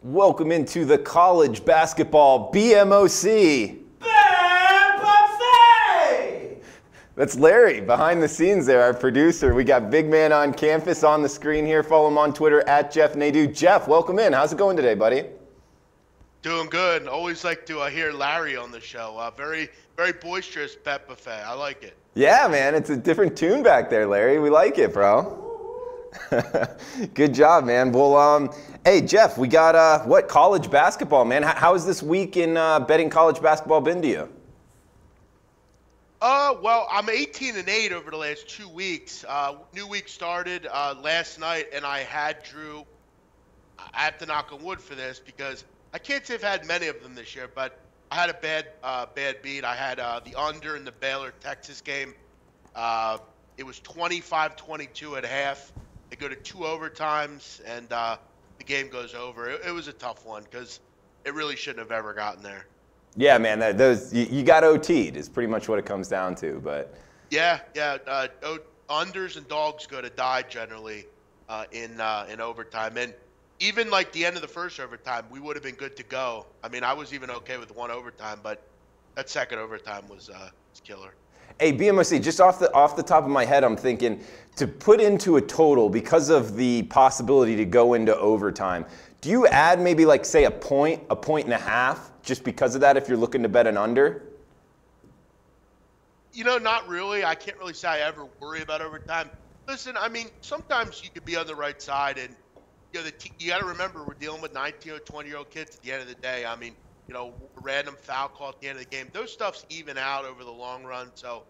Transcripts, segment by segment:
Welcome into the college basketball BMOC. That's Larry behind the scenes there, our producer. We got Big Man on campus on the screen here. Follow him on Twitter at Jeff Nadeau. Jeff, welcome in. How's it going today, buddy? Doing good. Always like to hear Larry on the show. Very boisterous bet buffet. I like it. Yeah, man. It's a different tune back there, Larry. We like it, bro. Good job, man. Well, hey, Jeff, we got, college basketball, man. How has this week in betting college basketball been to you? Well, I'm 18-8 over the last 2 weeks. New week started last night, and I had Drew. I have to knock on wood for this because I can't say I've had many of them this year, but I had a bad beat. I had the under in the Baylor-Texas game. It was 25-22 at half. They go to 2 overtimes, and the game goes over. It was a tough one because it really shouldn't have ever gotten there. Yeah, man. You got OT'd is pretty much what it comes down to. But yeah. Unders and dogs go to die generally in overtime, and even like the end of the first overtime, we would have been good to go. I mean, I was even okay with one overtime, but that second overtime was killer. Hey, BMOC, just off the top of my head, I'm thinking to put into a total because of the possibility to go into overtime. Do you add maybe like say a point and a half just because of that if you're looking to bet an under? You know, not really. I can't really say I ever worry about overtime. Listen, I mean, sometimes you could be on the right side, and you know, you got to remember we're dealing with 19 or 20-year-old kids at the end of the day. I mean, you know, random foul call at the end of the game. Those stuff's even out over the long run. So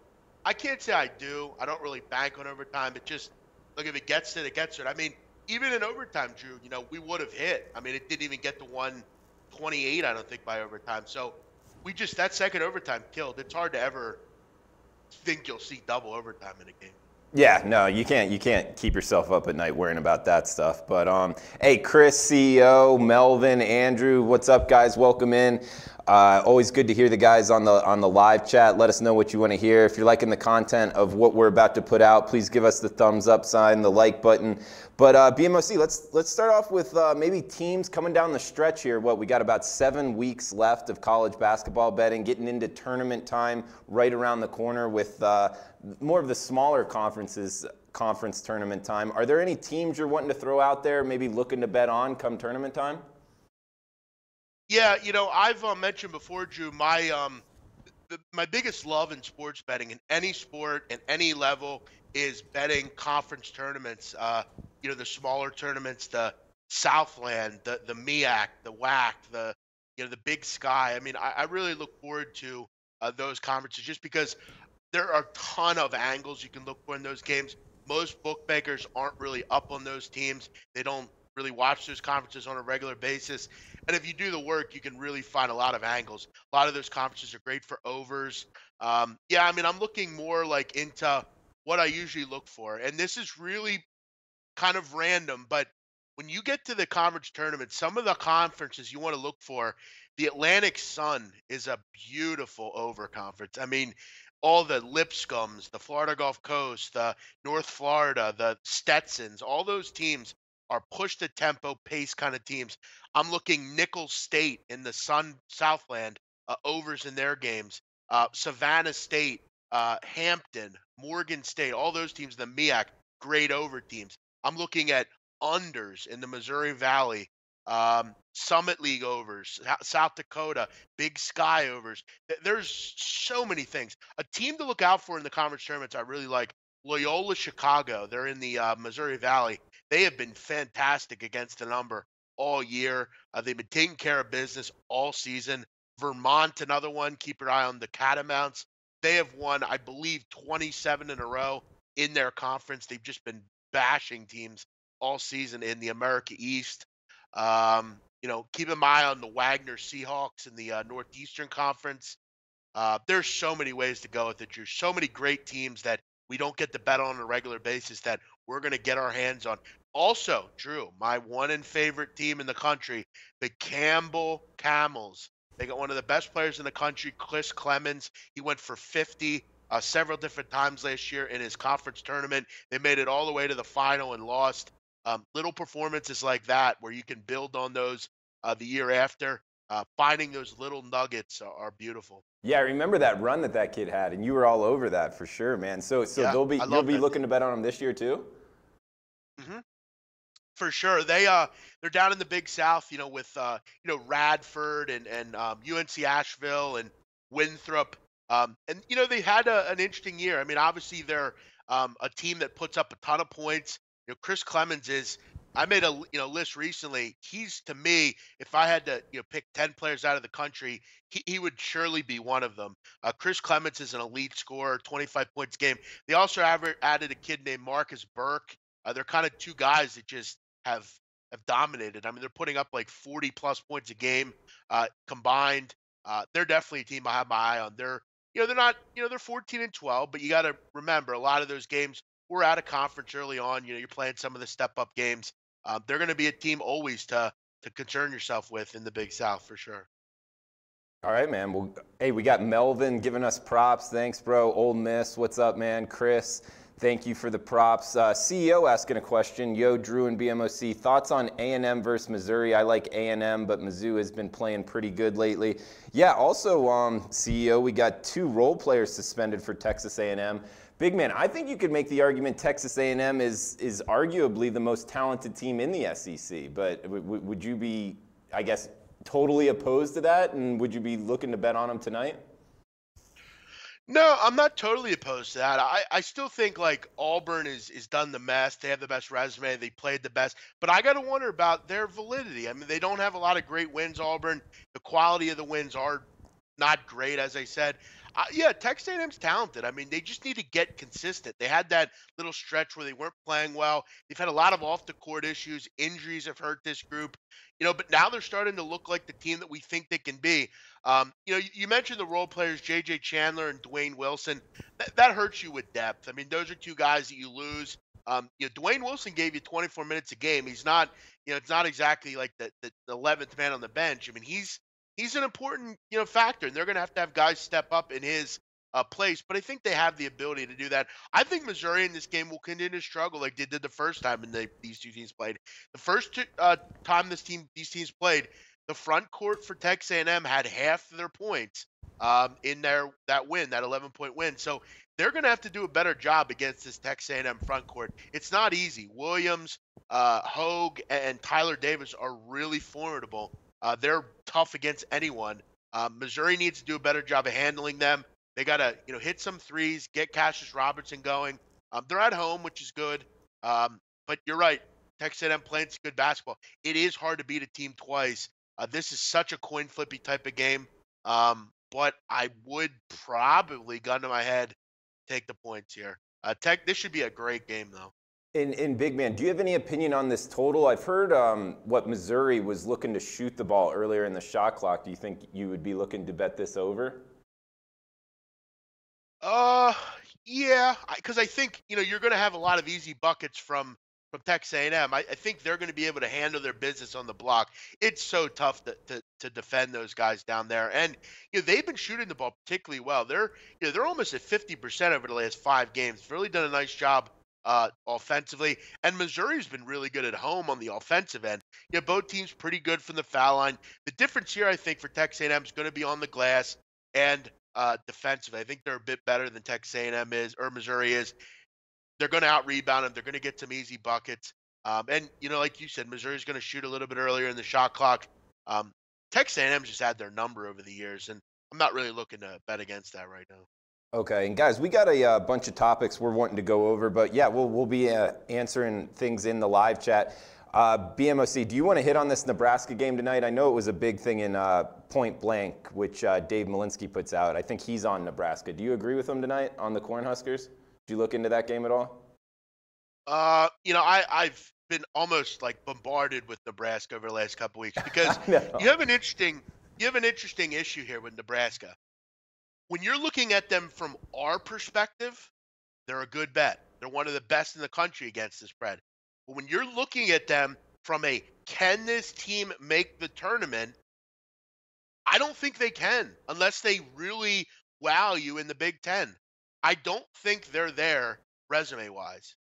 I can't say I do. I don't really bank on overtime. It just, look, if it gets to it, it gets to it. I mean, even in overtime, Drew, you know, we would have hit. I mean, it didn't even get to 128, I don't think, by overtime. So that second overtime killed. It's hard to ever think you'll see double overtime in a game. Yeah, no, you can't keep yourself up at night worrying about that stuff. But hey, Chris, CEO, Melvin, Andrew, what's up, guys? Welcome in. Always good to hear the guys on the live chat. Let us know what you want to hear. If you're liking the content of what we're about to put out, please give us the thumbs up sign, the like button. But BMOC, let's start off with maybe teams coming down the stretch here. We got about 7 weeks left of college basketball betting, getting into tournament time right around the corner with more of the smaller conference tournament time. Are there any teams you're wanting to throw out there, maybe looking to bet on come tournament time? Yeah, you know, I've mentioned before, Drew, my biggest love in sports betting in any sport and any level is betting conference tournaments. You know, the smaller tournaments, the Southland, the MEAC, the WAC, the Big Sky. I mean, I really look forward to those conferences just because there are a ton of angles you can look for in those games. Most bookmakers aren't really up on those teams. They don't really watch those conferences on a regular basis. And if you do the work, you can really find a lot of angles. A lot of those conferences are great for overs. Yeah, I mean, I'm looking more like into what I usually look for. And this is really kind of random, but when you get to the conference tournament, some of the conferences you want to look for, the Atlantic Sun is a beautiful over conference. I mean, all the Lipscombs, the Florida Gulf Coast, the North Florida, the Stetsons, all those teams are push the tempo pace kind of teams. I'm looking Nicholls State in the Southland, overs in their games. Savannah State, Hampton, Morgan State, all those teams, the MEAC, great over teams. I'm looking at unders in the Missouri Valley, Summit League overs, South Dakota, Big Sky overs. There's so many things. A team to look out for in the conference tournaments I really like, Loyola Chicago. They're in the Missouri Valley. They have been fantastic against the number all year. They've been taking care of business all season. Vermont, another one. Keep your eye on the Catamounts. They have won, I believe, 27 in a row in their conference. They've just been bashing teams all season in the America East. You know, keep an eye on the Wagner Seahawks in the Northeastern Conference. There's so many ways to go with it, Drew. So many great teams that we don't get to bet on a regular basis that we're going to get our hands on. Also, Drew, my one and favorite team in the country, the Campbell Camels. They got one of the best players in the country, Chris Clemens. He went for 50 several different times last year in his conference tournament. They made it all the way to the final and lost. Little performances like that where you can build on those the year after. Finding those little nuggets are beautiful. Yeah, I remember that run that kid had, and you were all over that for sure, man. So Yeah, I you'll love be that. looking to bet on them this year too. Hmm. For sure. They're down in the Big South, with Radford and UNC Asheville and Winthrop. And they had an interesting year. I mean, obviously they're a team that puts up a ton of points. Chris Clemens is. I made a list recently. He's, to me, if I had to pick 10 players out of the country, he would surely be one of them. Chris Clemens is an elite scorer, 25 points a game. They also added a kid named Marcus Burke. They're kind of two guys that just have have dominated. I mean, they're putting up like 40 plus points a game combined. They're definitely a team I have my eye on. They're not, they're 14 and 12, but you got to remember a lot of those games were out of conference early on. You're playing some of the step up games. They're going to be a team always to concern yourself with in the Big South for sure. All right, man. Well, hey, we got Melvin giving us props. Thanks, bro. Old Miss, what's up, man? Chris, thank you for the props. CEO asking a question. Yo, Drew and BMOC, thoughts on A&M versus Missouri? I like A&M, but Mizzou has been playing pretty good lately. Yeah, also, CEO, we got 2 role players suspended for Texas A&M. Big man, I think you could make the argument Texas A&M is arguably the most talented team in the SEC, but would you be, I guess, totally opposed to that, and would you be looking to bet on them tonight? No, I'm not totally opposed to that. I still think like Auburn is done the best. They have the best resume. They played the best. But I got to wonder about their validity. I mean, they don't have a lot of great wins, Auburn. The quality of the wins are not great, as I said. Yeah, Texas A&M's talented. I mean, they just need to get consistent. They had that little stretch where they weren't playing well. They've had a lot of off the court issues. Injuries have hurt this group. But now they're starting to look like the team that we think they can be. You mentioned the role players, J.J. Chandler and Dwayne Wilson. That hurts you with depth. I mean, those are two guys that you lose. Dwayne Wilson gave you 24 minutes a game. He's not, it's not exactly like the 11th man on the bench. I mean, he's an important, factor, and they're going to have guys step up in his place. But I think they have the ability to do that. I think Missouri in this game will continue to struggle like they did the first time these two teams played. The first time these teams played, the front court for Texas A&M had half of their points in that win, that 11-point win. So they're going to have to do a better job against this Texas A&M front court. It's not easy. Williams, Hogue, and Tyler Davis are really formidable. They're tough against anyone. Missouri needs to do a better job of handling them. They got to, hit some threes, get Cassius Robertson going. They're at home, which is good. But you're right. Texas A&M playing some good basketball. It is hard to beat a team twice. This is such a coin flippy type of game. But I would probably, gun to my head, take the points here. This should be a great game, though. In Big Man, do you have any opinion on this total? I've heard what Missouri was looking to shoot the ball earlier in the shot clock. Do you think you would be looking to bet this over? Yeah, because I think you're going to have a lot of easy buckets from Texas A&M. I think they're going to be able to handle their business on the block. It's so tough to defend those guys down there, and they've been shooting the ball particularly well. They're almost at 50% over the last 5 games. Really done a nice job offensively, and Missouri's been really good at home on the offensive end. Both teams pretty good from the foul line. The difference here, I think, for Texas A&M is going to be on the glass and defensively. I think they're a bit better than Texas A&M is or Missouri is. They're going to out rebound them. They're going to get some easy buckets. And like you said, Missouri's going to shoot a little bit earlier in the shot clock. Texas A&M's just had their number over the years, and I'm not really looking to bet against that right now. Okay, and guys, we got a bunch of topics we're wanting to go over, but yeah, we'll be answering things in the live chat. BMOC, do you want to hit on this Nebraska game tonight? I know it was a big thing in Point Blank, which Dave Malinsky puts out. I think he's on Nebraska. Do you agree with him tonight on the Cornhuskers? Did you look into that game at all? I've been almost like bombarded with Nebraska over the last couple weeks because you have an interesting issue here with Nebraska. When you're looking at them from our perspective, they're a good bet. They're one of the best in the country against the spread. But when you're looking at them from a can this team make the tournament, I don't think they can unless they really wow you in the Big Ten. I don't think they're there resume-wise.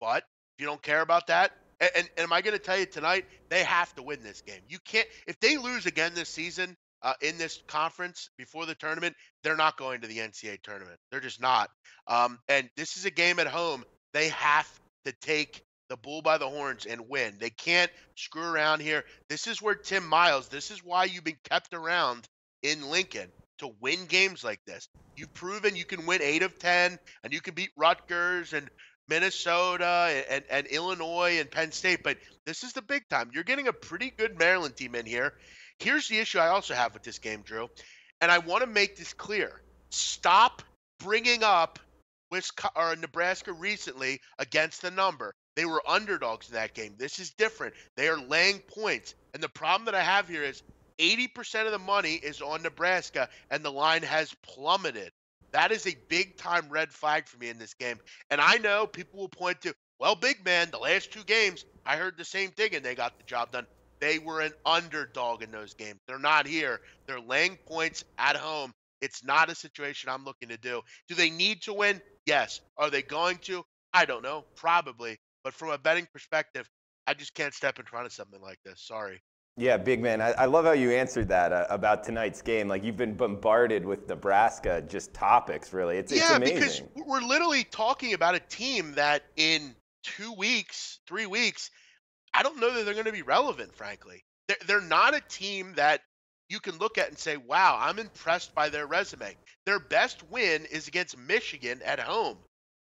But if you don't care about that, And am I going to tell you tonight? They have to win this game. You can't if they lose again this season in this conference before the tournament, they're not going to the NCAA tournament. They're just not. And this is a game at home. They have to take the bull by the horns and win. They can't screw around here. This is where Tim Miles. This is why you've been kept around in Lincoln to win games like this. You've proven you can win 8 of 10, and you can beat Rutgers and Minnesota and Illinois and Penn State, but this is the big time. You're getting a pretty good Maryland team in here. Here's the issue I also have with this game, Drew, and I want to make this clear. Stop bringing up Nebraska recently against the number. They were underdogs in that game. This is different. They are laying points, and the problem that I have here is 80% of the money is on Nebraska, and the line has plummeted. That is a big-time red flag for me in this game. And I know people will point to, well, big man, the last 2 games, I heard the same thing, and they got the job done. They were an underdog in those games. They're not here. They're laying points at home. It's not a situation I'm looking to do. Do they need to win? Yes. Are they going to? I don't know. Probably. But from a betting perspective, I just can't step in front of something like this. Sorry. Yeah, big man. I love how you answered that about tonight's game. Like, you've been bombarded with Nebraska just topics, really. It's amazing. Because we're literally talking about a team that in 2 weeks, 3 weeks, I don't know that they're going to be relevant, frankly. They're not a team that you can look at and say, wow, I'm impressed by their resume. Their best win is against Michigan at home.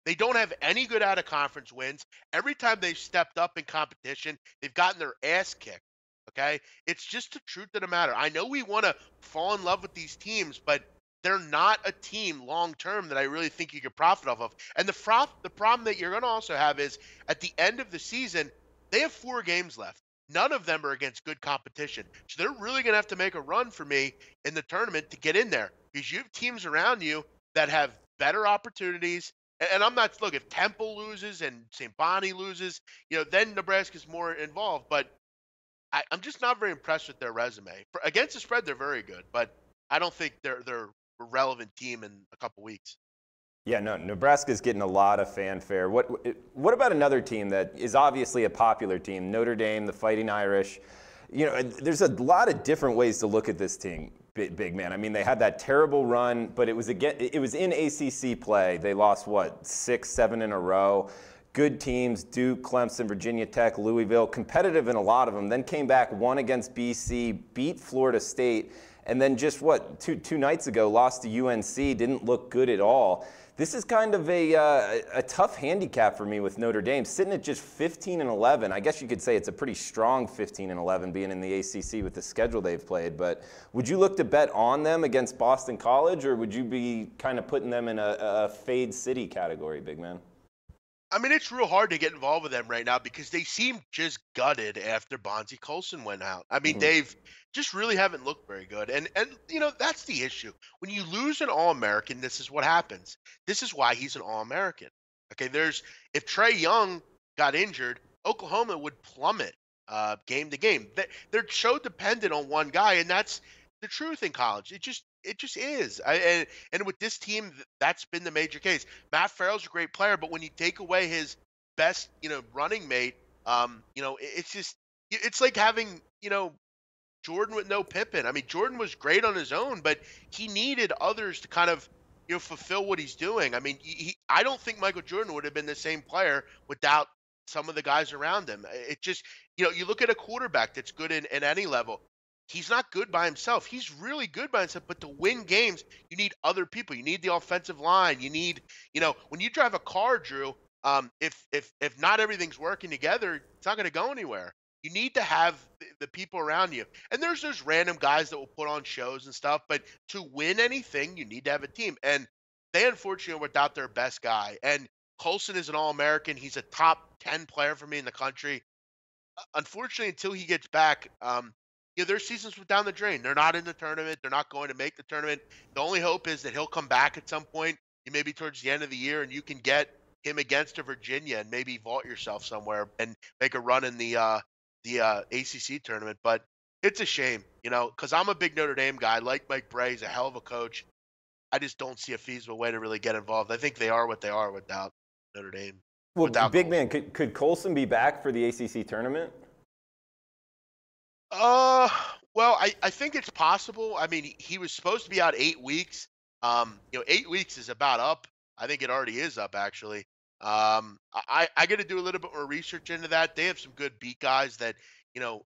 They don't have any good out-of-conference wins. Every time they've stepped up in competition, they've gotten their ass kicked. Okay, it's just the truth of the matter. I know we want to fall in love with these teams, but they're not a team long term that I really think you could profit off of. And the problem that you're going to also have is at the end of the season, they have 4 games left. None of them are against good competition. So they're really going to have to make a run for me in the tournament to get in there, because you have teams around you that have better opportunities. And I'm not, look, if Temple loses and St. Bonnie loses, then Nebraska's more involved. But I'm just not very impressed with their resume. Against the spread, they're very good, but I don't think they're a relevant team in a couple weeks. Yeah, no, Nebraska's getting a lot of fanfare. What about another team that is obviously a popular team, Notre Dame, the Fighting Irish? There's a lot of different ways to look at this team, big man. I mean, they had that terrible run, but it was in ACC play. They lost, 6, 7 in a row. Good teams, Duke, Clemson, Virginia Tech, Louisville, competitive in a lot of them, then came back, won against BC, beat Florida State, and then just two nights ago lost to UNC, didn't look good at all. This is kind of a tough handicap for me with Notre Dame, sitting at just 15-11. I guess you could say it's a pretty strong 15-11 being in the ACC with the schedule they've played, but would you look to bet on them against Boston College, or would you be kind of putting them in a fade city category, big man? I mean, it's real hard to get involved with them right now because they seem just gutted after Bonzie Colson went out. I mean, they've just really haven't looked very good. And that's the issue. When you lose an All-American, this is what happens. This is why he's an All-American. Okay, if Trae Young got injured, Oklahoma would plummet game to game. They're so dependent on one guy, and that's the truth in college. It just is. And with this team, that's been the major case. Matt Farrell's a great player, but when you take away his best, running mate, it's like having, Jordan with no Pippen. I mean, Jordan was great on his own, but he needed others to kind of, fulfill what he's doing. I mean, I don't think Michael Jordan would have been the same player without some of the guys around him. It just, you look at a quarterback that's good in any level. He's not good by himself. He's really good by himself, but to win games, you need other people. You need the offensive line. You need, when you drive a car, Drew, if not everything's working together, it's not going to go anywhere. You need to have the people around you. And there's those random guys that will put on shows and stuff, but to win anything, you need to have a team. And they, unfortunately, are without their best guy. And Colson is an All-American. He's a top 10 player for me in the country. Unfortunately, until he gets back, their seasons were down the drain. They're not in the tournament. They're not going to make the tournament. The only hope is that he'll come back at some point, maybe towards the end of the year, and you can get him against a Virginia and maybe vault yourself somewhere and make a run in the ACC tournament. But it's a shame, because I'm a big Notre Dame guy. I like Mike Bray. He's a hell of a coach. I just don't see a feasible way to really get involved. I think they are what they are without Notre Dame. Well, without big Colson. man, could Colson be back for the ACC tournament? Uh, well, I think it's possible. I mean, he was supposed to be out 8 weeks. 8 weeks is about up. I think it already is up actually. I got to do a little bit more research into that. They have some good beat guys that you know,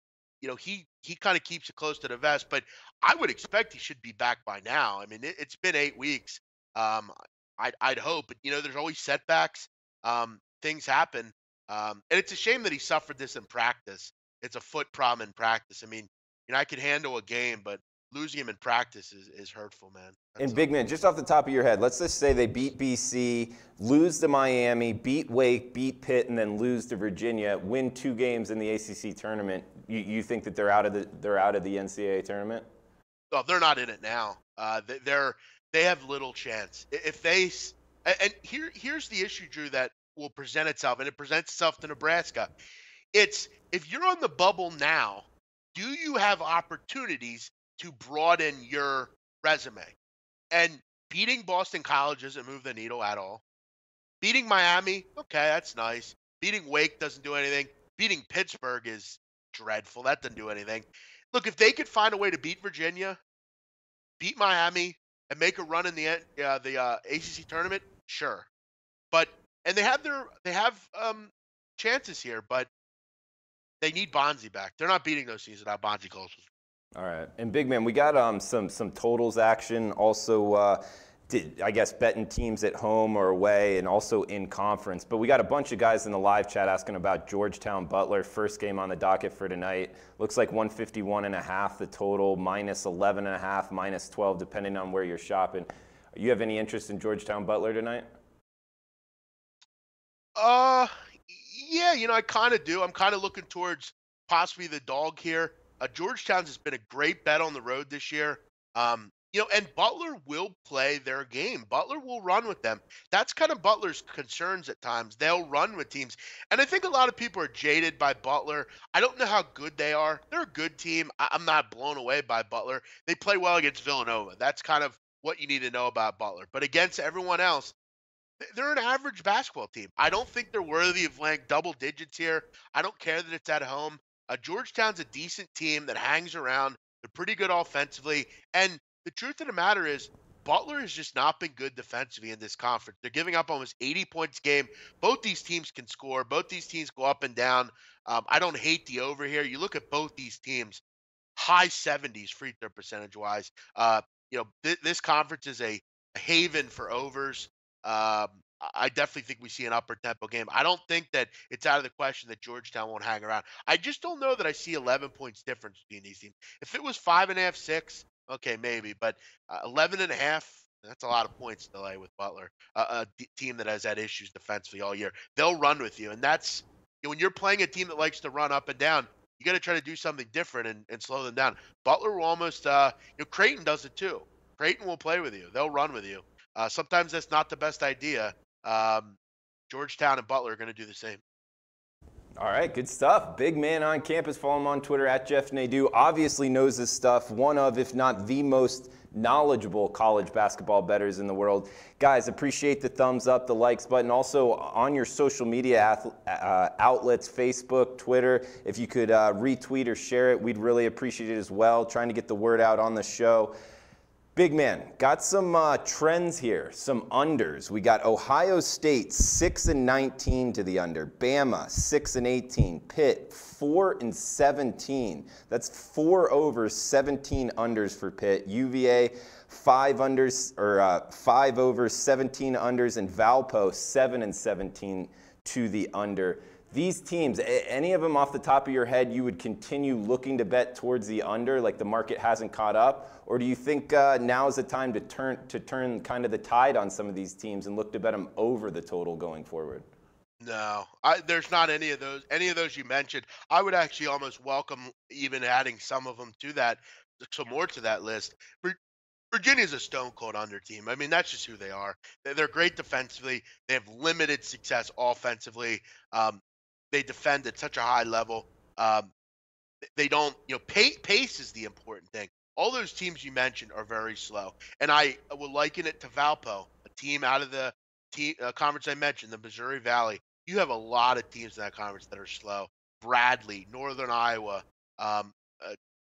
he kind of keeps it close to the vest, but I would expect he should be back by now. I mean, it's been 8 weeks. Um, I'd hope, but there's always setbacks. Things happen. And it's a shame that he suffered this in practice. It's a foot problem in practice. I mean, I could handle a game, but losing him in practice is hurtful, man. And big man, just off the top of your head, let's just say they beat BC, lose to Miami, beat Wake, beat Pitt, and then lose to Virginia, win 2 games in the ACC tournament. You think that they're out of the NCAA tournament? Oh, they're not in it now. They have little chance if they. And here's the issue, Drew, that will present itself, and it presents itself to Nebraska. It's if you're on the bubble now, do you have opportunities to broaden your resume? And beating Boston College doesn't move the needle at all. Beating Miami, okay, that's nice. Beating Wake doesn't do anything. Beating Pittsburgh is dreadful. That doesn't do anything. Look, if they could find a way to beat Virginia, beat Miami, and make a run in the ACC tournament, sure. But and they have chances here, but they need Bonzi back. They're not beating those teams without Bonzi Colson. All right, and big man, we got some totals action. Also, I guess betting teams at home or away, and also in conference. But we got a bunch of guys in the live chat asking about Georgetown Butler. First game on the docket for tonight. Looks like 151.5 the total, minus 11.5, minus 12, depending on where you're shopping. You have any interest in Georgetown Butler tonight? Yeah, I kind of do. I'm kind of looking towards possibly the dog here. Georgetown's has been a great bet on the road this year. And Butler will play their game. Butler will run with them. That's kind of Butler's concerns at times. They'll run with teams. And I think a lot of people are jaded by Butler. I don't know how good they are. They're a good team. I'm not blown away by Butler. They play well against Villanova. That's kind of what you need to know about Butler. But against everyone else, they're an average basketball team. I don't think they're worthy of laying double digits here. I don't care that it's at home. Georgetown's a decent team that hangs around. They're pretty good offensively. And the truth of the matter is, Butler has just not been good defensively in this conference. They're giving up almost 80 points a game. Both these teams can score. Both these teams go up and down. I don't hate the over here. You look at both these teams, high 70s free throw percentage wise. This conference is a haven for overs. I definitely think we see an upper tempo game. I don't think that it's out of the question that Georgetown won't hang around. I just don't know that I see 11 points difference between these teams. If it was 5.5, 6, okay, maybe, but 11.5, that's a lot of points to lay with Butler, a team that has had issues defensively all year. They'll run with you, and that's when you're playing a team that likes to run up and down. You got to try to do something different and slow them down. Butler will almost, Creighton does it too. Creighton will play with you. They'll run with you. Sometimes that's not the best idea. Georgetown and Butler are going to do the same. All right, good stuff. Big man on campus. Follow him on Twitter at Jeff Nadeau. Obviously knows this stuff. One of, if not the most knowledgeable college basketball bettors in the world. Guys, appreciate the thumbs up, the likes button. Also on your social media outlets, Facebook, Twitter, if you could retweet or share it, we'd really appreciate it as well. Trying to get the word out on the show. Big man, got some trends here, some unders. We got Ohio State 6-19 to the under, Bama 6-18, Pitt 4-17. That's 4 overs, 17 unders for Pitt. UVA 5 unders or 5 overs, 17 unders, and Valpo 7-17 to the under. These teams, any of them off the top of your head, you would continue looking to bet towards the under, like the market hasn't caught up? Or do you think now is the time to turn kind of the tide on some of these teams and look to bet them over the total going forward? No, there's not any of those. Any of those you mentioned, I would actually almost welcome even adding some of them to that, some more to that list. Virginia's a stone cold under team. I mean, that's just who they are. They're great defensively. They have limited success offensively. They defend at such a high level. They don't, pace is the important thing. All those teams you mentioned are very slow. And I will liken it to Valpo, a team out of the conference I mentioned, the Missouri Valley. you have a lot of teams in that conference that are slow. Bradley, Northern Iowa, um,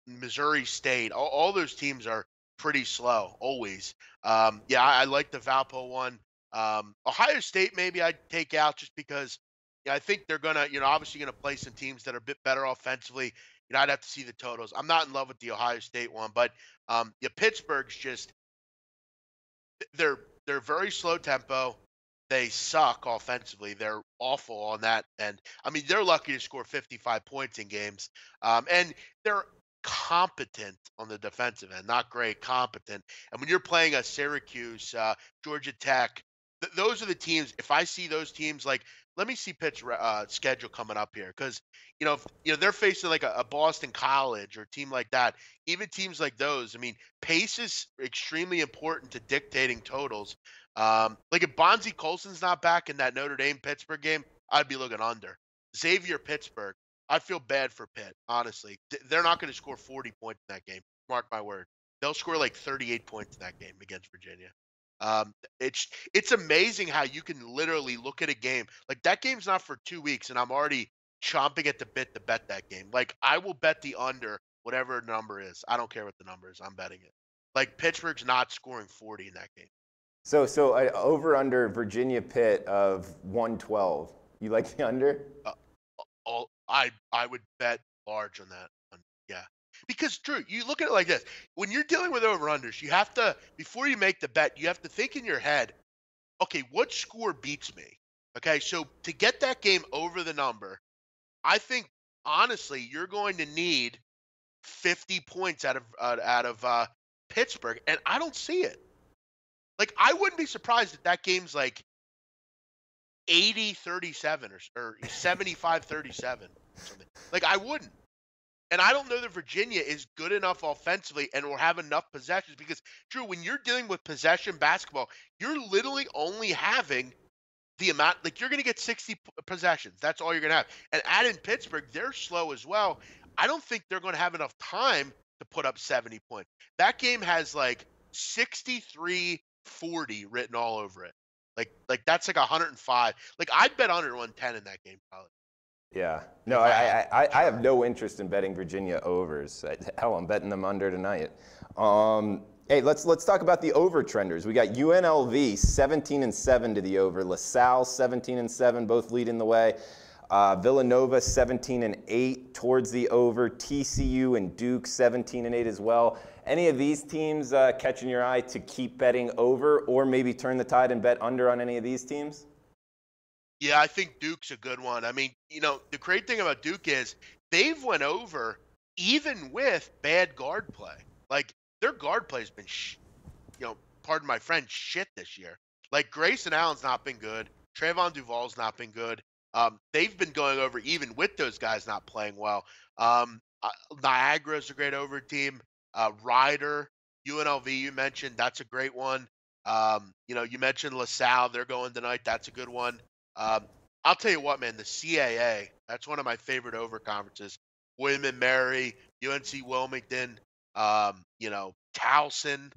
Missouri State, all those teams are pretty slow always. Yeah, I like the Valpo one. Ohio State maybe I'd take out just because yeah, I think they're gonna, obviously gonna play some teams that are a bit better offensively. I'd have to see the totals. I'm not in love with the Ohio State one, but yeah, Pittsburgh's just they're very slow tempo. They suck offensively. They're awful on that end. I mean, they're lucky to score 55 points in games. And they're competent on the defensive end. Not great, competent. And when you're playing a Syracuse, Georgia Tech, those are the teams. If I see those teams, like, let me see Pitt's schedule coming up here, because they're facing like a Boston College or a team like that. Even teams like those, I mean, pace is extremely important to dictating totals. Like if Bonzi Colson's not back in that Notre Dame Pittsburgh game, I'd be looking under. Xavier Pittsburgh, I feel bad for Pitt, honestly. They're not going to score 40 points in that game. Mark my word. They'll score like 38 points in that game against Virginia. It's amazing how you can literally look at a game. Like that game's not for 2 weeks, and I'm already chomping at the bit to bet that game. Like I will bet the under whatever number is. I don't care what the number is. I'm betting it. Like Pittsburgh's not scoring 40 in that game. So over under Virginia Pitt of 112. You like the under? I would bet large on that. Yeah. Because Drew, you look at it like this. When you're dealing with over-unders, you have to, before you make the bet, you have to think in your head, okay, what score beats me? Okay, so to get that game over the number, I think, honestly, you're going to need 50 points out of Pittsburgh, and I don't see it. Like, I wouldn't be surprised if that game's like 80-37 or 75-37 or something. Like, I wouldn't. And I don't know that Virginia is good enough offensively and will have enough possessions, because, Drew, when you're dealing with possession basketball, you're literally only having the amount, like you're going to get 60 possessions. That's all you're going to have. And add in Pittsburgh, they're slow as well. I don't think they're going to have enough time to put up 70 points. That game has like 63-40 written all over it. Like that's like 105. Like I'd bet under 110 in that game, probably. Yeah. No, I have no interest in betting Virginia overs. Hell, I'm betting them under tonight. Hey, let's talk about the over trenders. We got UNLV 17-7 to the over, LaSalle 17-7, both leading the way. Villanova 17-8 towards the over. TCU and Duke 17-8 as well. Any of these teams catching your eye to keep betting over, or maybe turn the tide and bet under on any of these teams? Yeah, I think Duke's a good one. I mean, the great thing about Duke is they've went over even with bad guard play. Like their guard play has been, pardon my French, shit this year. Like Grayson Allen's not been good. Trayvon Duval's not been good. They've been going over even with those guys not playing well. Niagara's a great over team. Ryder, UNLV you mentioned, that's a great one. You mentioned LaSalle, they're going tonight. That's a good one. I'll tell you what, man, the CAA, that's one of my favorite over conferences. William and Mary, UNC Wilmington, Towson.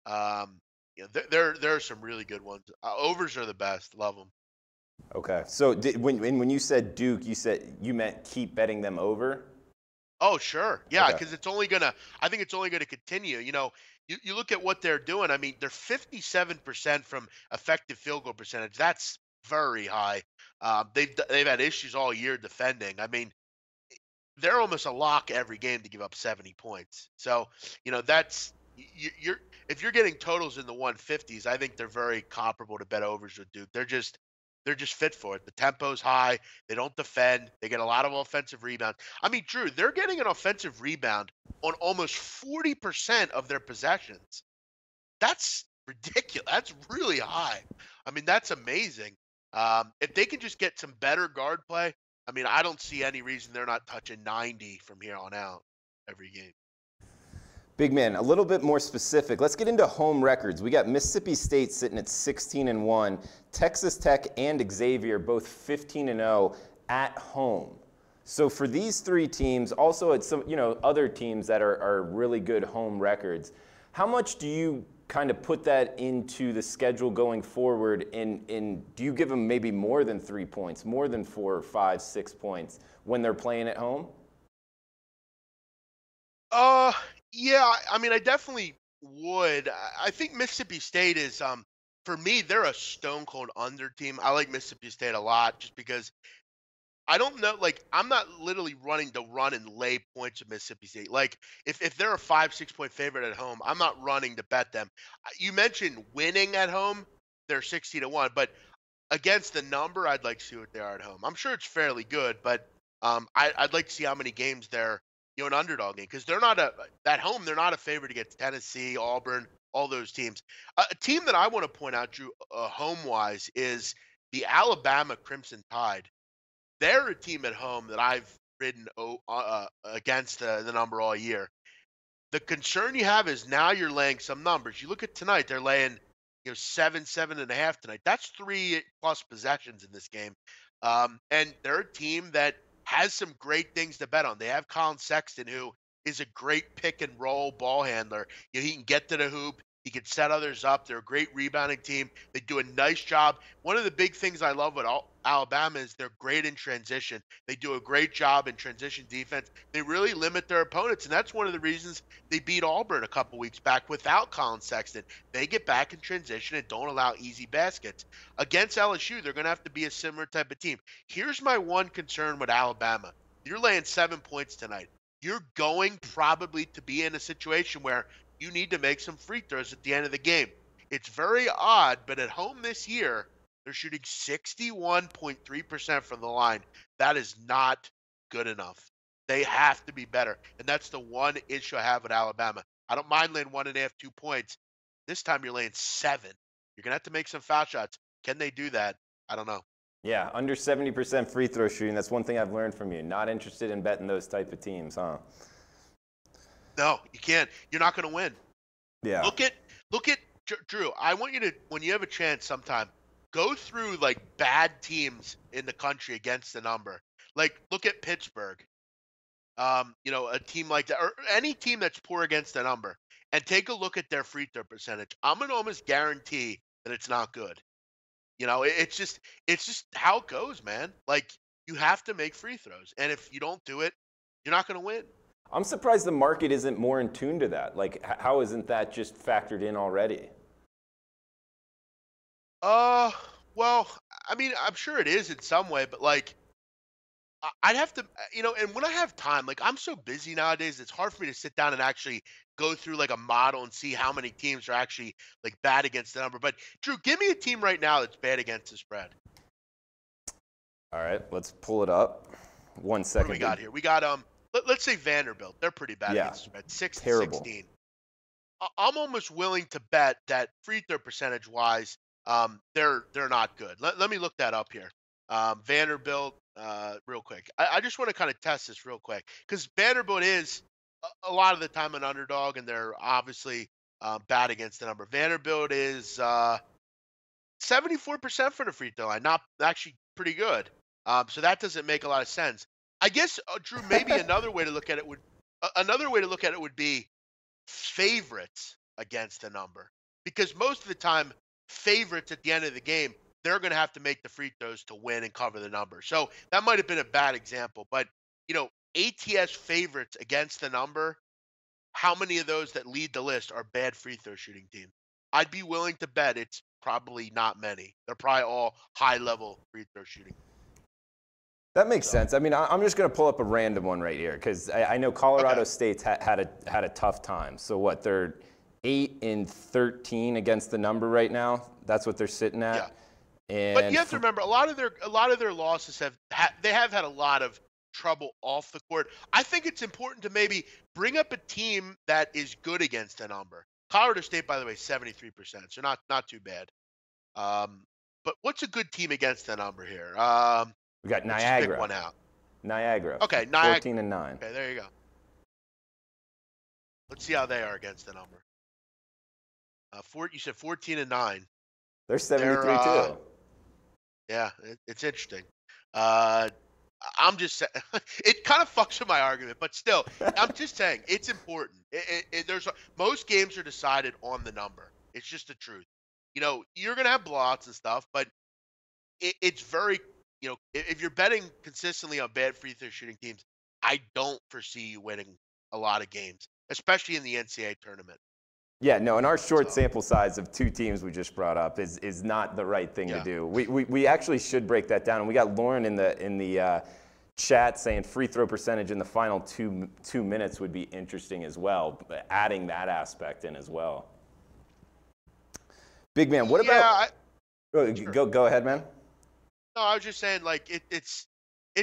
There are some really good ones. Overs are the best. Love them. Okay. So when you said Duke, you meant keep betting them over? Oh, sure. Yeah, Okay. because I think it's only going to continue. You look at what they're doing. I mean, they're 57% from effective field goal percentage. That's very high. They've had issues all year defending. I mean, they're almost a lock every game to give up 70 points. So, that's if you're getting totals in the 150s, I think they're very comparable to bet overs with Duke. They're just fit for it. The tempo's high. They don't defend. They get a lot of offensive rebounds. I mean, Drew, they're getting an offensive rebound on almost 40% of their possessions. That's ridiculous. That's really high. I mean, that's amazing. If they can just get some better guard play, I mean, I don't see any reason they're not touching 90 from here on out every game. Big man, a little bit more specific. Let's get into home records. We got Mississippi State sitting at 16-1, Texas Tech and Xavier both 15-0 at home. So for these three teams, also at some other teams that are really good home records, How much do you kind of put that into the schedule going forward? And do you give them maybe more than 3 points, more than 4, 5, 6 points when they're playing at home? Yeah, I mean, I definitely would. I think Mississippi State is, for me, they're a stone cold under team. I like Mississippi State a lot just because I don't know, like, I'm not literally running to run and lay points with Mississippi State. Like, if they're a 5, 6 point favorite at home, I'm not running to bet them. You mentioned winning at home, they're 60-1, but against the number, I'd like to see what they are at home. I'm sure it's fairly good, but I'd like to see how many games they're, an underdog in, because they're not at home. They're not a favorite against Tennessee, Auburn, all those teams. A team that I want to point out, Drew, home wise, is the Alabama Crimson Tide. They're a team at home that I've ridden against the number all year. The concern you have is now you're laying some numbers. You look at tonight; they're laying 7.5 tonight. That's 3+ possessions in this game. And they're a team that has some great things to bet on. They have Colin Sexton, who is a great pick and roll ball handler. He can get to the hoop. He can set others up. They're a great rebounding team. They do a nice job. One of the big things I love with Alabama is they're great in transition. They do a great job in transition defense. They really limit their opponents, and that's one of the reasons they beat Auburn a couple weeks back without Colin Sexton. They get back in transition and don't allow easy baskets. Against LSU, they're going to have to be a similar type of team. Here's my one concern with Alabama. You're laying 7 points tonight. You're going probably to be in a situation where you need to make some free throws at the end of the game. It's very odd, but at home this year, they're shooting 61.3% from the line. That is not good enough. They have to be better. And that's the one issue I have with Alabama. I don't mind laying 1.5, 2 points. This time you're laying 7. You're going to have to make some foul shots. Can they do that? I don't know. Yeah, under 70% free throw shooting. That's one thing I've learned from you. Not interested in betting those type of teams, huh? No, you can't. You're not going to win. Yeah. Look at Drew. I want you to, when you have a chance sometime, go through like bad teams in the country against the number. Like, look at Pittsburgh. A team like that, or any team that's poor against the number, and take a look at their free throw percentage. I'm gonna almost guarantee that it's not good. It's just how it goes, man. Like, you have to make free throws, and if you don't do it, you're not gonna win. I'm surprised the market isn't more in tune to that. Like, how isn't that just factored in already? Well, I mean, I'm sure it is in some way, but like, I'd have to, and when I have time, like, I'm so busy nowadays, it's hard for me to sit down and actually go through like a model and see how many teams are actually like bad against the number. But Drew, give me a team right now that's bad against the spread. All right, let's pull it up. 1 second. What do we got here? We got let's say Vanderbilt. They're pretty bad against the spread. 6-16. I'm almost willing to bet that free throw percentage wise, they're not good. Let me look that up here. Vanderbilt, real quick. I just want to kind of test this real quick, because Vanderbilt is a lot of the time an underdog, and they're obviously bad against the number. Vanderbilt is 74% for the free throw line, not actually pretty good. So that doesn't make a lot of sense. I guess, Drew, maybe another way to look at it would be favorites against the number, because most of the time favorites at the end of the game, they're going to have to make the free throws to win and cover the number. So that might have been a bad example, but ATS favorites against the number, how many of those that lead the list are bad free throw shooting teams? I'd be willing to bet it's probably not many. They're probably all high level free throw shooting. That makes sense. I mean, I'm just going to pull up a random one right here, because I know Colorado State's had a tough time. So what? They're 8-13 against the number right now. That's what they're sitting at. Yeah. And but you have to remember, a lot of their losses have had a lot of trouble off the court. I think it's important to maybe bring up a team that is good against the number. Colorado State, by the way, 73%, so not too bad. But what's a good team against the number here? We got let's Niagara. pick one out. Niagara. Okay, Niagara. 14-9. Okay, there you go. Let's see how they are against the number. You said 14-9. They're 73 too. Yeah, it's interesting. I I'm just saying, it kind of fucks with my argument, but still, I'm just saying it's important. Most games are decided on the number. It's just the truth. You're gonna have blowouts and stuff, but it's very, if you're betting consistently on bad free throw shooting teams, I don't foresee you winning a lot of games, especially in the NCAA tournament. Yeah, no, and our short So sample size of 2 teams we just brought up is not the right thing to yeah. do. We actually should break that down. And we got Lauren in the chat saying free throw percentage in the final two minutes would be interesting as well, adding that aspect in as well. Big man, what about? Sure. Go ahead, man. No, I was just saying, like it's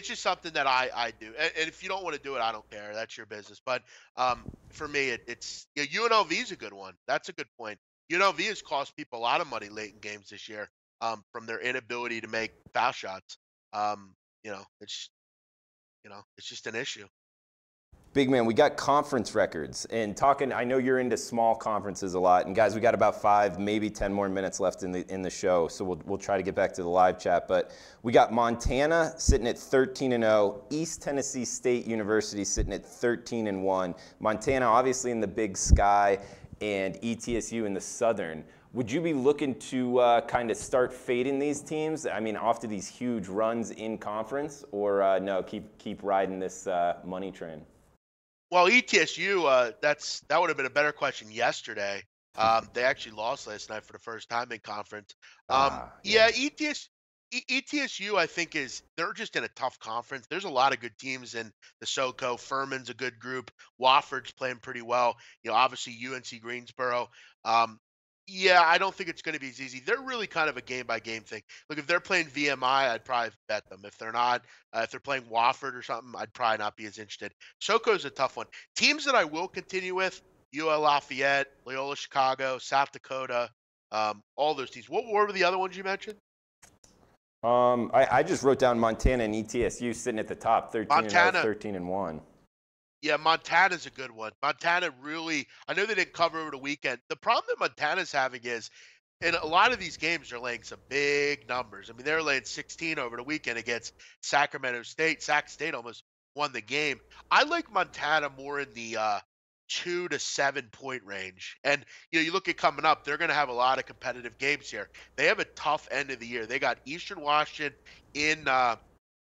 just something that I do, and if you don't want to do it, I don't care. That's your business. But for me, it's UNLV is a good one. That's a good point. UNLV has cost people a lot of money late in games this year, from their inability to make foul shots. Um, it's it's just an issue. Big man, we got conference records and talking. I know you're into small conferences a lot, and guys, we got about 5, maybe 10 more minutes left in the show, so we'll try to get back to the live chat. But we got Montana sitting at 13-0, East Tennessee State University sitting at 13-1. Montana, obviously in the Big Sky, and ETSU in the Southern. Would you be looking to kind of start fading these teams? I mean, off to these huge runs in conference, or no? Keep riding this money train. Well, ETSU, that would have been a better question yesterday. They actually lost last night for the first time in conference. Yeah, ETSU, I think they're just in a tough conference. There's a lot of good teams in the SoCo. Furman's a good group. Wofford's playing pretty well. Obviously UNC Greensboro. Yeah, I don't think it's going to be as easy. They're really kind of a game-by-game thing. Look, if they're playing VMI, I'd probably bet them. If they're not, if they're playing Wofford or something, I'd probably not be as interested. SoCo's a tough one. Teams that I will continue with, UL Lafayette, Loyola Chicago, South Dakota, all those teams. What were the other ones you mentioned? I just wrote down Montana and ETSU sitting at the top, 13-0, 13-1. Yeah, Montana's a good one. Montana really, I know they didn't cover over the weekend. The problem that Montana's having is, in a lot of these games, they're laying some big numbers. I mean, they're laying 16 over the weekend against Sacramento State. Sac State almost won the game. I like Montana more in the 2 to 7 point range. And, you look at coming up, they're going to have a lot of competitive games here. They have a tough end of the year. They got Eastern Washington in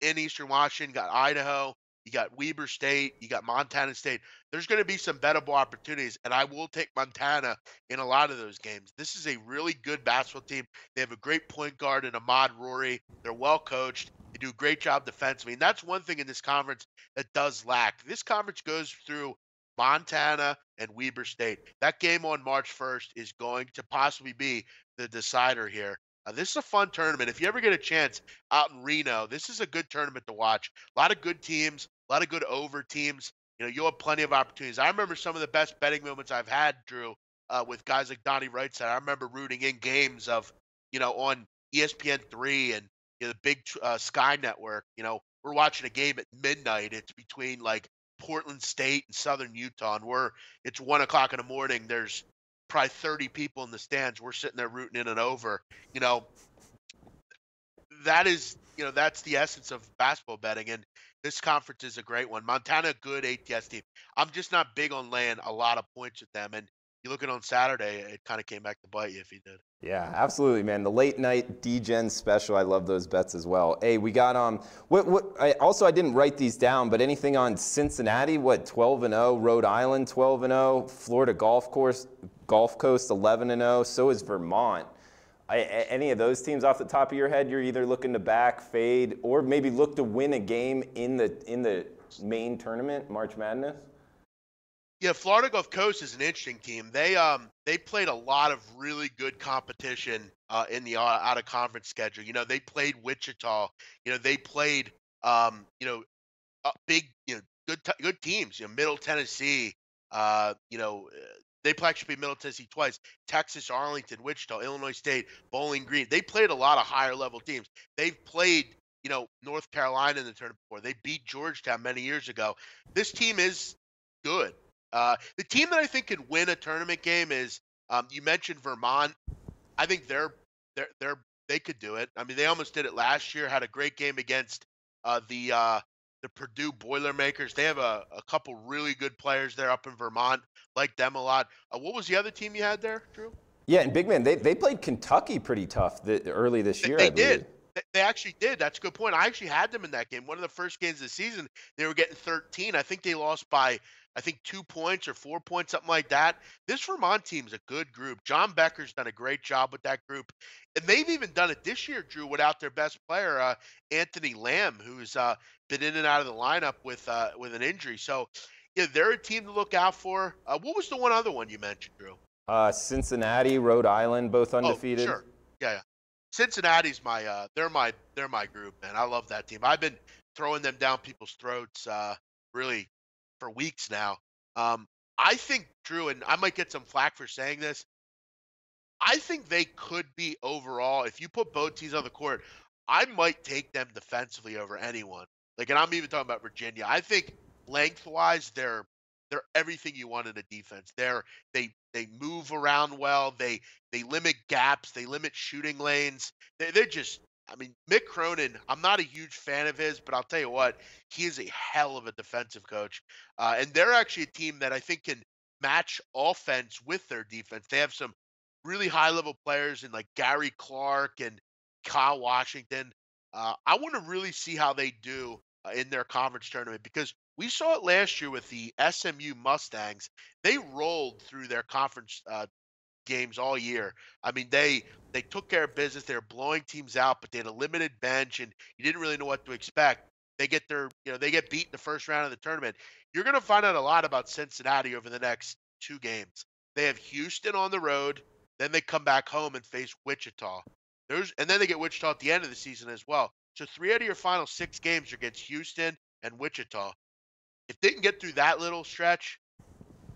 Eastern Washington, got Idaho. You got Weber State, you got Montana State. There's going to be some bettable opportunities, and I will take Montana in a lot of those games. This is a really good basketball team. They have a great point guard in Ahmad Rory. They're well coached. They do a great job defensively. And that's one thing in this conference that does lack. This conference goes through Montana and Weber State. That game on March 1st is going to possibly be the decider here. This is a fun tournament. If you ever get a chance out in Reno, this is a good tournament to watch. A lot of good teams, a lot of good over teams. You'll have plenty of opportunities. I remember some of the best betting moments I've had, Drew, with guys like Donnie Wrightside. I remember rooting in games of, on ESPN3 and the big Sky Network. We're watching a game at midnight. It's between like Portland State and Southern Utah, and it's 1 o'clock in the morning. There's probably 30 people in the stands. We're sitting there rooting in and over. That is, that's the essence of basketball betting, and this conference is a great one. Montana, good ATS team. I'm just not big on laying a lot of points with them, and you look at on Saturday, it kind of came back to bite you if you did. Yeah, absolutely, man. The late night D-Gen special, I love those bets as well. Hey, we got I didn't write these down, but anything on Cincinnati? 12-0, Rhode Island 12-0, Florida Gulf Coast 11-0. So is Vermont. Any of those teams off the top of your head, you're either looking to back, fade, or maybe look to win a game in the main tournament, March Madness? Yeah, Florida Gulf Coast is an interesting team. They played a lot of really good competition in the out of conference schedule. They played Wichita. They played big good teams. Middle Tennessee. They actually beat Middle Tennessee twice. Texas, Arlington, Wichita, Illinois State, Bowling Green. They played a lot of higher level teams. They've played North Carolina in the tournament before. They beat Georgetown many years ago. This team is good. The team that I think could win a tournament game is you mentioned Vermont. I think they could do it. I mean, they almost did it last year. Had a great game against the the Purdue Boilermakers. They have a couple really good players there up in Vermont. Like them a lot. What was the other team you had there, Drew? Yeah, and big man, they played Kentucky pretty tough early this year, They I did. believe. They actually did. That's a good point. I actually had them in that game. One of the first games of the season, they were getting 13. I think they lost by, I think, 2 points or 4 points, something like that. This Vermont team's a good group. John Becker's done a great job with that group. And they've even done it this year, Drew, without their best player, Anthony Lamb, who's been in and out of the lineup with an injury. So, yeah, they're a team to look out for. What was the one other one you mentioned, Drew? Cincinnati, Rhode Island, both Oh, undefeated. sure. Yeah, yeah. Cincinnati's my they're my group, man. I love that team. I've been throwing them down people's throats really for weeks now. Um I think, Drew, and I might get some flack for saying this, I think they could be overall, if you put both teams on the court, I might take them defensively over anyone. Like, and I'm even talking about Virginia. I think lengthwise, they're everything you want in a defense. They move around well. They limit gaps. They limit shooting lanes. They're just. I mean, Mick Cronin. I'm not a huge fan of his, but I'll tell you what, he is a hell of a defensive coach. And they're actually a team that I think can match offense with their defense. They have some really high level players in like Gary Clark and Kyle Washington. I want to really see how they do in their conference tournament, because we saw it last year with the SMU Mustangs. They rolled through their conference games all year. I mean, they took care of business. They were blowing teams out, but they had a limited bench, and you didn't really know what to expect. They get beat in the first round of the tournament. You're going to find out a lot about Cincinnati over the next two games. They have Houston on the road, then they come back home and face Wichita. And then they get Wichita at the end of the season as well. So three out of your final six games are against Houston and Wichita. If they can get through that little stretch,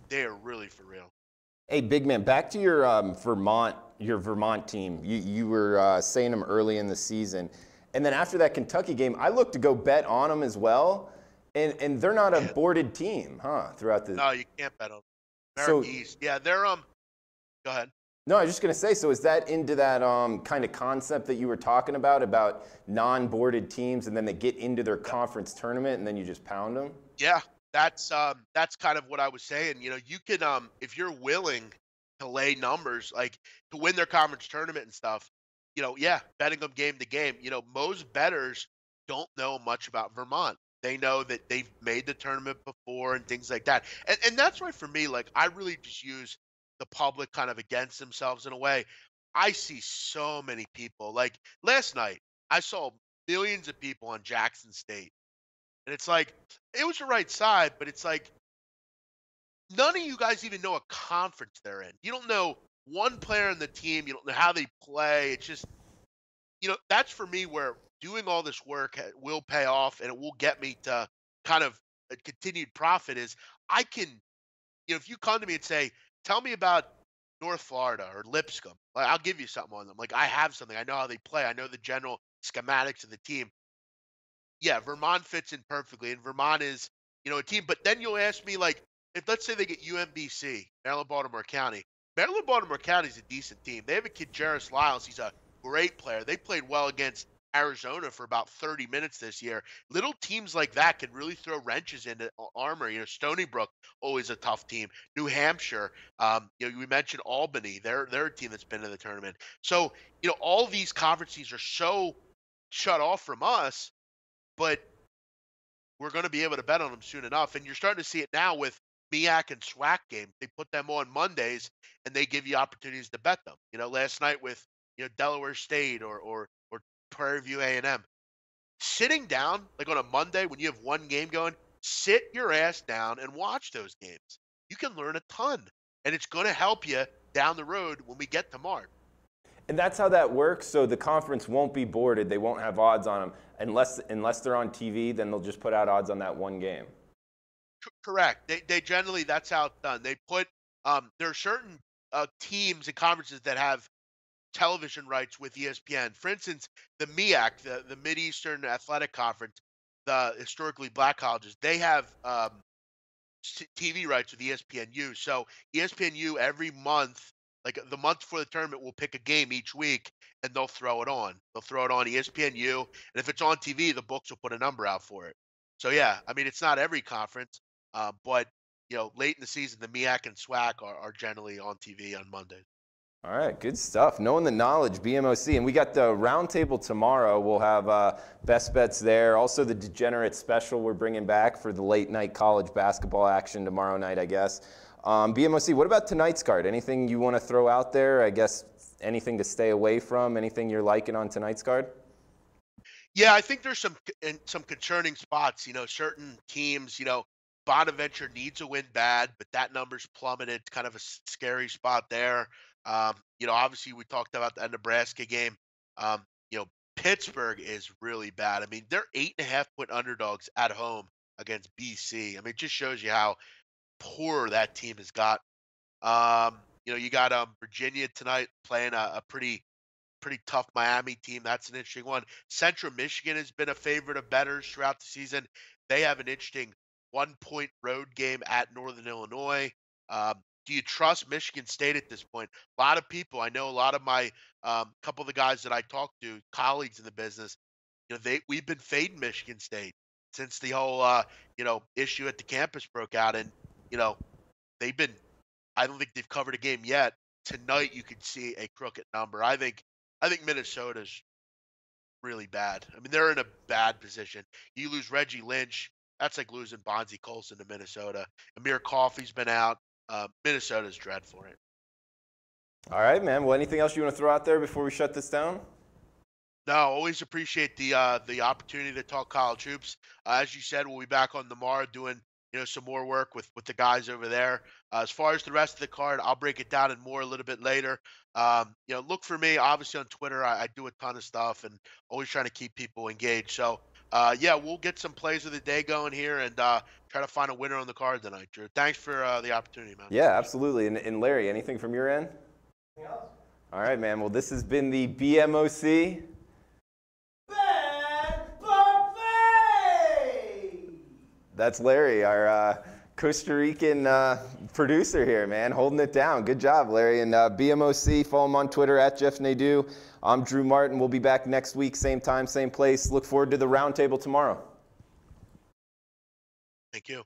they are really for real. Hey, big man, back to your Vermont team. You were saying them early in the season, and then after that Kentucky game, I looked to go bet on them as well, and they're not a boarded team, huh? Throughout the No, you can't bet on them. so America East. Yeah, they're go ahead. no, I was just gonna say. So is that into that kind of concept that you were talking about non-boarded teams, and then they get into their conference tournament, and then you just pound them? Yeah, that's kind of what I was saying. You can if you're willing to lay numbers, like to win their conference tournament and stuff, yeah, betting them game to game. Most bettors don't know much about Vermont. They know that they've made the tournament before and things like that. And that's why for me, like, I really just use the public kind of against themselves in a way. I see so many people. Like last night, I saw millions of people on Jackson State. And it's like, it was the right side, but it's like, none of you guys even know a conference they're in. You don't know one player on the team. You don't know how they play. It's just, that's for me where doing all this work will pay off, and it will get me to kind of a continued profit is I can, if you come to me and say, tell me about North Florida or Lipscomb, like, I'll give you something on them. Like, I have something. I know how they play. I know the general schematics of the team. Yeah, Vermont fits in perfectly, and Vermont is, a team. But then you'll ask me, like, if let's say they get UMBC, Maryland Baltimore County. Maryland Baltimore County is a decent team. They have a kid, Jarris Lyles. He's a great player. They played well against Arizona for about 30 minutes this year. Little teams like that can really throw wrenches into armor. Stony Brook, always a tough team. New Hampshire, we mentioned Albany. They're a team that's been in the tournament. So, all these conferences are so shut off from us, but we're going to be able to bet on them soon enough. And you're starting to see it now with MEAC and SWAC games. They put them on Mondays, and they give you opportunities to bet them. Last night with Delaware State or Prairie View A&M, sitting down like on a Monday when you have one game going, sit your ass down and watch those games. You can learn a ton, and it's going to help you down the road when we get to March. And that's how that works. So the conference won't be boarded. They won't have odds on them unless they're on TV. Then they'll just put out odds on that one game. Correct. They generally, that's how it's done. They put there are certain teams and conferences that have television rights with ESPN. For instance, the MEAC, the Mid-Eastern Athletic Conference, the historically black colleges, they have TV rights with ESPNU. So ESPNU every month, like the month before the tournament, will pick a game each week, and they'll throw it on. They'll throw it on ESPNU, and if it's on TV, the books will put a number out for it. So yeah, I mean it's not every conference, but late in the season, the MEAC and SWAC are generally on TV on Mondays. All right, good stuff. Knowing the knowledge, BMOC. And we got the roundtable tomorrow. We'll have best bets there. Also, the Degenerate special we're bringing back for the late night college basketball action tomorrow night, I guess. BMOC, what about tonight's card? Anything you want to throw out there? I guess anything to stay away from? Anything you're liking on tonight's card? Yeah, I think there's some concerning spots. Certain teams. Bonaventure needs a win bad, but that number's plummeted. It's kind of a scary spot there. Obviously we talked about the Nebraska game. Um, Pittsburgh is really bad. I mean, they're 8.5-point underdogs at home against BC. I mean, it just shows you how poor that team has got. You got Virginia tonight playing a pretty tough Miami team. That's an interesting one. Central Michigan has been a favorite of bettors throughout the season. They have an interesting 1-point road game at Northern Illinois. Do you trust Michigan State at this point? A lot of people, I know a lot of my couple of the guys that I talk to, colleagues in the business, we've been fading Michigan State since the whole issue at the campus broke out, and you know they've been. I don't think they've covered a game yet. Tonight, you could see a crooked number. I think Minnesota's really bad. I mean, they're in a bad position. You lose Reggie Lynch, that's like losing Bonzie Colson to Minnesota. Amir Coffey's been out. Minnesota's dreadful for it. All right, man. Well, anything else you want to throw out there before we shut this down? No, always appreciate the opportunity to talk college hoops. As you said, we'll be back on tomorrow doing some more work with the guys over there. As far as the rest of the card, I'll break it down in more a little bit later. Look for me obviously on Twitter. I do a ton of stuff and always trying to keep people engaged. So we'll get some plays of the day going here and try to find a winner on the card tonight, Drew. Thanks for the opportunity, man. Yeah, absolutely. And Larry, anything from your end? Anything else? All right, man. Well, this has been the BMOC. That's Larry, our Costa Rican producer here, man, holding it down. Good job, Larry. And BMOC, follow him on Twitter at Jeff Nadeau. I'm Drew Martin. We'll be back next week, same time, same place. Look forward to the roundtable tomorrow. Thank you.